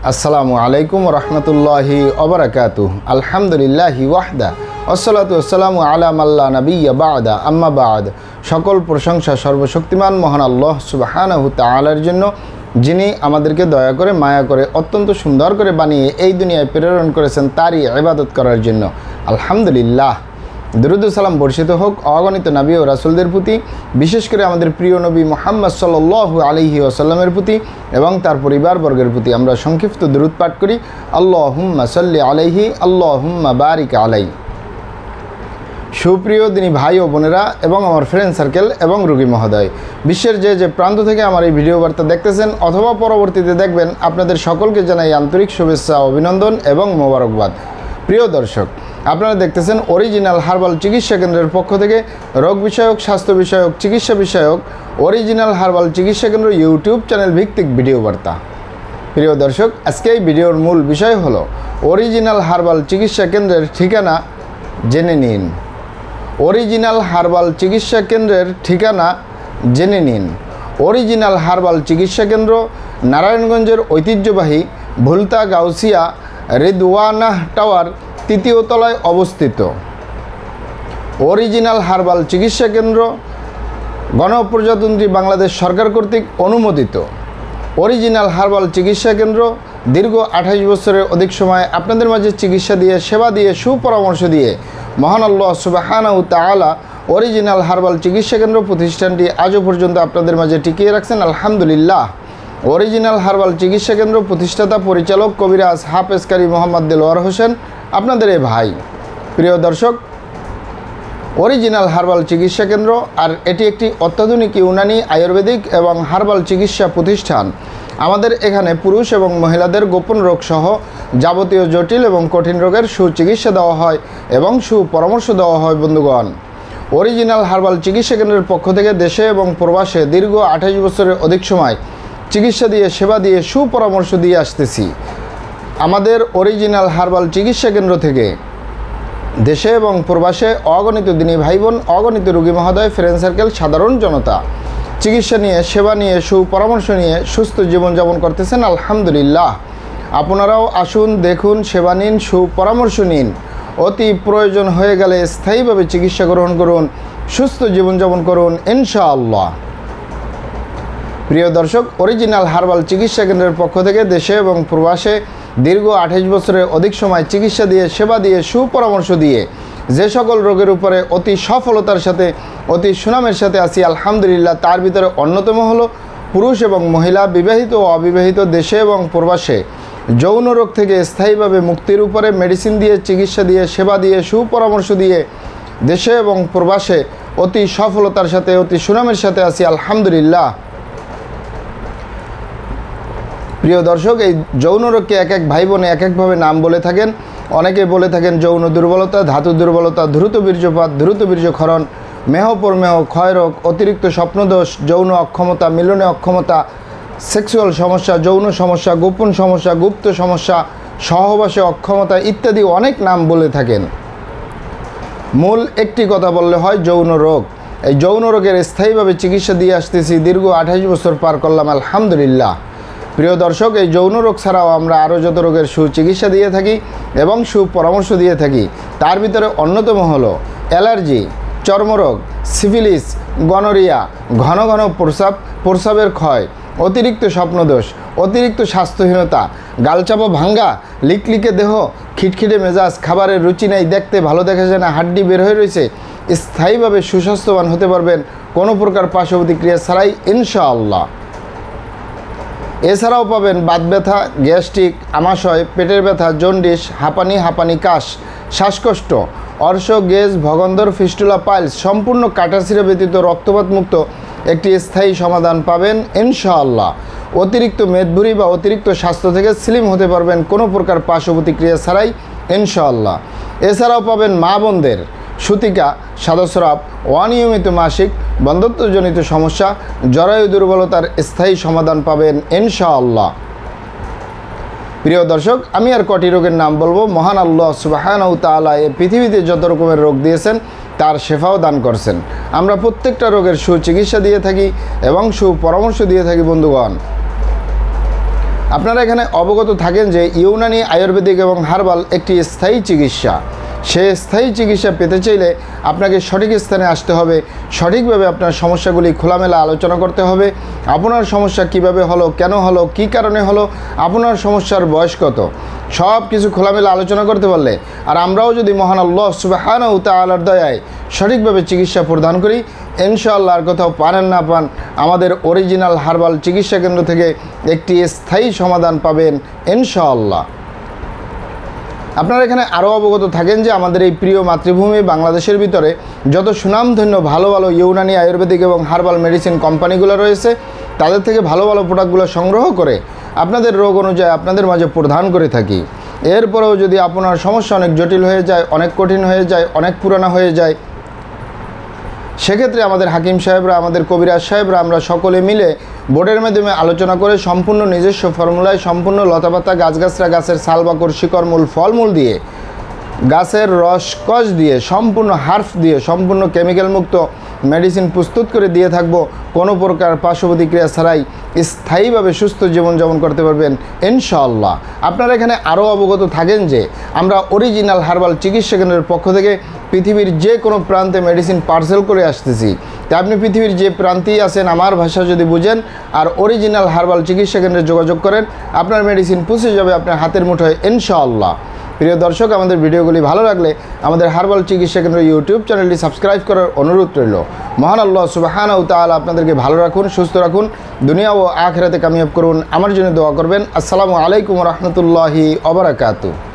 আসসালামু আলাইকুম রহমতুল্লাহি ওবারাকাতুহু। আলহামদুলিল্লাহি ওয়াহদা ওয়াসসালাতু ওয়াসসালামু আলা মাল্লা নাবিয়্যা বা'দা আম্মা বা'দ। সকল প্রশংসা সর্বশক্তিমান মহান আল্লাহ সুবহানাহু তাআলার জন্য, যিনি আমাদেরকে দয়া করে মায়া করে অত্যন্ত সুন্দর করে বানিয়ে এই দুনিয়ায় প্রেরণ করেছেন তারই ইবাদত করার জন্য। আলহামদুলিল্লাহ। দরুদ ও সালাম বর্ষিত হোক অগণিত নবী ও রাসূলদের প্রতি, বিশেষ করে আমাদের প্রিয় নবী মুহাম্মদ সাল্লাল্লাহু আলাইহি ওয়াসাল্লামের প্রতি এবং তার পরিবারবর্গের প্রতি। আমরা সংক্ষিপ্ত দরুদ পাঠ করি, আল্লাহুম্মা সাল্লি আলাইহি আল্লাহুম্মা বারিক আলাইহি। সুপ্রিয় দিনী ভাই ও বোনেরা এবং আমার ফ্রেন্ড সার্কেল এবং রোগী মহোদয়, বিশ্বের যে প্রান্ত থেকে আমার এই ভিডিও বার্তা দেখতেছেন অথবা পরবর্তীতে দেখবেন, আপনাদের সকলকে জানাই আন্তরিক শুভেচ্ছা, অভিনন্দন এবং মোবারকবাদ। প্রিয় দর্শক, আপনারা দেখতেছেন অরিজিনাল হার্বাল চিকিৎসা কেন্দ্রের পক্ষ থেকে রোগ বিষয়ক, স্বাস্থ্য বিষয়ক, চিকিৎসা বিষয়ক অরিজিনাল হার্বাল চিকিৎসা কেন্দ্র ইউটিউব চ্যানেল ভিত্তিক ভিডিও বার্তা। প্রিয় দর্শক, আজকে এই ভিডিওর মূল বিষয় হলো অরিজিনাল হার্বাল চিকিৎসা কেন্দ্রের ঠিকানা জেনে নিন। অরিজিনাল হার্বাল চিকিৎসা কেন্দ্রের ঠিকানা জেনে নিন। অরিজিনাল হার্বাল চিকিৎসা কেন্দ্র নারায়ণগঞ্জের ঐতিহ্যবাহী ভুলতা গাউসিয়া রিদওয়ানাহ টাওয়ার ৩য় তলায় অবস্থিত। অরিজিনাল হার্বাল চিকিৎসা কেন্দ্র গণপ্রজাতন্ত্রী বাংলাদেশ সরকার কর্তৃক অনুমোদিত। অরিজিনাল হার্বাল চিকিৎসা কেন্দ্র দীর্ঘ 28 বছরের অধিক সময় আপনাদের মাঝে চিকিৎসা দিয়ে, সেবা দিয়ে, সুপরামর্শ দিয়ে মহান আল্লাহ সুবহানাহু তাআলা অরিজিনাল হার্বাল চিকিৎসা কেন্দ্র প্রতিষ্ঠানটি আজও পর্যন্ত আপনাদের মাঝে টিকিয়ে রাখছেন। আলহামদুলিল্লাহ। অরিজিনাল হার্বাল চিকিৎসা কেন্দ্র প্রতিষ্ঠাতা পরিচালক কবিরাজ হাফেজ কারি মোহাম্মদ দেলোয়ার হোসেন, আপনাদের এই ভাই। প্রিয় দর্শক, অরিজিনাল হার্বাল চিকিৎসা কেন্দ্র আর এটি একটি অত্যাধুনিক ইউনানি, আয়ুর্বেদিক এবং হার্বাল চিকিৎসা প্রতিষ্ঠান। আমাদের এখানে পুরুষ এবং মহিলাদের গোপন রোগ সহ যাবতীয় জটিল এবং কঠিন রোগের সুচিকিৎসা দেওয়া হয় এবং সুপরামর্শ দেওয়া হয়। বন্ধুগণ, অরিজিনাল হার্বাল চিকিৎসা কেন্দ্রের পক্ষ থেকে দেশে এবং প্রবাসে দীর্ঘ 28 বছরের অধিক সময় চিকিৎসা দিয়ে, সেবা দিয়ে, সুপরামর্শ দিয়ে আসতেছি। আমাদের অরিজিনাল হার্বাল চিকিৎসা কেন্দ্র থেকে দেশে এবং প্রবাসে অগণিত দিনী ভাই বোন, অগণিত রোগী মহোদয়, ফ্রেন্ড সার্কেল, সাধারণ জনতা চিকিৎসা নিয়ে, সেবা নিয়ে, সুপরামর্শ নিয়ে সুস্থ জীবনযাপন করতেছেন। আলহামদুলিল্লাহ। আপনারাও আসুন, দেখুন, সেবা নিন, সুপরামর্শ নিন। অতি প্রয়োজন হয়ে গেলে স্থায়ীভাবে চিকিৎসা গ্রহণ করুন, সুস্থ জীবনযাপন করুন ইনশাআল্লাহ। প্রিয় দর্শক, অরিজিনাল হার্বাল চিকিৎসা কেন্দ্রের পক্ষ থেকে দেশে এবং প্রবাসে দীর্ঘ 28 বছরের অধিক সময় চিকিৎসা দিয়ে, সেবা দিয়ে, সুপরামর্শ দিয়ে যে সকল রোগের উপরে অতি সফলতার সাথে, অতি সুনামের সাথে আছি আলহামদুলিল্লাহ, তার ভিতরে অন্যতম হলো পুরুষ এবং মহিলা, বিবাহিত ও অবিবাহিত, দেশে এবং প্রবাসে যৌন রোগ থেকে স্থায়ীভাবে মুক্তির উপরে মেডিসিন দিয়ে, চিকিৎসা দিয়ে, সেবা দিয়ে, সুপরামর্শ দিয়ে দেশে এবং প্রবাসে অতি সফলতার সাথে, অতি সুনামের সাথে আছি আলহামদুলিল্লাহ। প্রিয় দর্শক, এই যৌন রোগকে এক এক ভাই বোনে এক একভাবে নাম বলে থাকেন। অনেকে বলে থাকেন যৌন দুর্বলতা, ধাতু দুর্বলতা, দ্রুত বীর্যপাত, দ্রুত বীর্যক্ষরণ, মেহপরমেহ, ক্ষয়রোগ, অতিরিক্ত স্বপ্নদোষ, যৌন অক্ষমতা, মিলনে অক্ষমতা, সেক্সুয়াল সমস্যা, যৌন সমস্যা, গোপন সমস্যা, গুপ্ত সমস্যা, সহবাসে অক্ষমতা ইত্যাদি অনেক নাম বলে থাকেন। মূল একটি কথা বললে হয়, যৌন রোগ। এই যৌন রোগের স্থায়ীভাবে চিকিৎসা দিয়ে আসতেছি, দীর্ঘ 28 বছর পার করলাম আলহামদুলিল্লাহ। প্রিয় দর্শক, এই যৌন রোগ ছাড়াও আমরা আরও যত রোগের সুচিকিৎসা দিয়ে থাকি এবং সুপরামর্শ দিয়ে থাকি, তার ভিতরে অন্যতম হলো অ্যালার্জি, চর্মরোগ, সিফিলিস, গনোরিয়া, ঘন ঘন প্রস্রাবের ক্ষয়, অতিরিক্ত স্বপ্নদোষ, অতিরিক্ত স্বাস্থ্যহীনতা, গালচাপা ভাঙ্গা, লিকলিকে দেহ, খিটখিটে মেজাজ, খাবারের রুচি নেই, দেখতে ভালো দেখা যায় না, হাড্ডি বের হয়ে রয়েছে। স্থায়ীভাবে সুস্বাস্থ্যবান হতে পারবেন কোনো প্রকার পার্শ্ব প্রতিক্রিয়া ছাড়াই ইনশাআল্লাহ। এছাড়াও পাবেন বাত ব্যথা, গ্যাস্ট্রিক, আমাশয়, পেটের ব্যথা, জন্ডিস, হাঁপানি, কাশ, শ্বাসকষ্ট, অর্শ, গেজ, ভগন্দর, ফিস্টুলা, পাইলস, সম্পূর্ণ কাটাছিঁড়া ব্যতীত রক্তপাত মুক্ত একটি স্থায়ী সমাধান পাবেন ইনশাআল্লাহ। অতিরিক্ত মেদভুরি বা অতিরিক্ত স্বাস্থ্য থেকে স্লিম হতে পারবেন কোনো প্রকার পার্শ্ব প্রতিক্রিয়া ছাড়াই ইনশাআল্লাহ। এছাড়াও পাবেন মা বোনদের সূতিকা, সাদাস্রাব, অনিয়মিত মাসিক, বন্ধ্যত্বজনিত সমস্যা, জরায়ু দুর্বলতার স্থায়ী সমাধান পাবেন ইনশাআল্লাহ। প্রিয় দর্শক, আমি আর কটি রোগের নাম বলবো। মহান আল্লাহ সুবহানাহু তাআলা এই পৃথিবীতে যত রকমের রোগ দিয়েছেন তার শেফাও দান করছেন। আমরা প্রত্যেকটা রোগের সুচিকিৎসা দিয়ে থাকি এবং সুপরামর্শ দিয়ে থাকি। বন্ধুগণ, আপনারা এখানে অবগত থাকেন যে ইউনানি আয়ুর্বেদিক এবং হার্বাল একটি স্থায়ী চিকিৎসা। সে স্থায়ী চিকিৎসা পেতে চাইলে আপনাকে সঠিক স্থানে আসতে হবে, সঠিকভাবে আপনার সমস্যাগুলি খোলামেলা আলোচনা করতে হবে। আপনার সমস্যা কিভাবে হলো, কেন হলো, কী কারণে হলো, আপনার সমস্যার বয়স কত, সব কিছু খোলামেলা আলোচনা করতে পারলে আর আমরাও যদি মহান আল্লাহ সুবহানাহু ওয়া তাআলার দয়ায় সঠিকভাবে চিকিৎসা প্রদান করি, ইনশাআল্লাহ আর কোথাও পারেন না পান, আমাদের অরিজিনাল হার্বাল চিকিৎসা কেন্দ্র থেকে একটি স্থায়ী সমাধান পাবেন ইনশাআল্লাহ। আপনারা এখানে আরও অবগত থাকেন যে আমাদের এই প্রিয় মাতৃভূমি বাংলাদেশের ভিতরে যত সুনামধন্য ভালো ভালো ইউনানি আয়ুর্বেদিক এবং হার্বাল মেডিসিন কোম্পানিগুলো রয়েছে, তাদের থেকে ভালো ভালো প্রোডাক্টগুলো সংগ্রহ করে আপনাদের রোগ অনুযায়ী আপনাদের মাঝে প্রদান করে থাকি। এরপরেও যদি আপনার সমস্যা অনেক জটিল হয়ে যায়, অনেক কঠিন হয়ে যায়, অনেক পুরানো হয়ে যায়, সেক্ষেত্রে আমাদের হাকিম সাহেবরা, আমাদের কবিরাজ সাহেবরা, আমরা সকলে মিলে বোর্ডের মাধ্যমে আলোচনা করে সম্পূর্ণ নিজস্ব ফর্মুলায়, সম্পূর্ণ লতাপাতা, গাছগাছরা, গাছের ছাল, বাকড়, শিকড়, মূল, ফলমূল দিয়ে, গাছের রস কষ দিয়ে, সম্পূর্ণ হার্ফ দিয়ে, সম্পূর্ণ কেমিক্যাল মুক্ত মেডিসিন প্রস্তুত করে দিয়ে থাকব। কোনো প্রকার পার্শ্ব প্রতিক্রিয়া ছাড়াই স্থায়ীভাবে সুস্থ জীবনযাপন করতে পারবেন ইনশাআল্লাহ। আপনারা এখানে আরও অবগত থাকেন যে আমরা অরিজিনাল হার্বাল চিকিৎসা কেন্দ্রের পক্ষ থেকে পৃথিবীর যে কোনো প্রান্তে মেডিসিন পার্সেল করে আসতেছি। তাই আপনি পৃথিবীর যে প্রান্তেই আছেন, আমার ভাষা যদি বুঝেন আর অরিজিনাল হার্বাল চিকিৎসা কেন্দ্রে যোগাযোগ করেন, আপনার মেডিসিন পৌঁছে যাবে আপনার হাতের মুঠোয় ইনশাআল্লাহ। প্রিয় দর্শক, আমাদের ভিডিওগুলি ভালো লাগলে আমাদের হার্বাল চিকিৎসা কেন্দ্র ইউটিউব চ্যানেলটি সাবস্ক্রাইব করার অনুরোধ রইল। মহান আল্লাহ সুবহানাহু ওয়া তাআলা আপনাদেরকে ভালো রাখুন, সুস্থ রাখুন, দুনিয়া ও আখিরাতে কামিয়াব করুন। আমার জন্য দোয়া করবেন। আসসালামু আলাইকুম ওয়া রাহমাতুল্লাহি ওয়া বারাকাতুহু।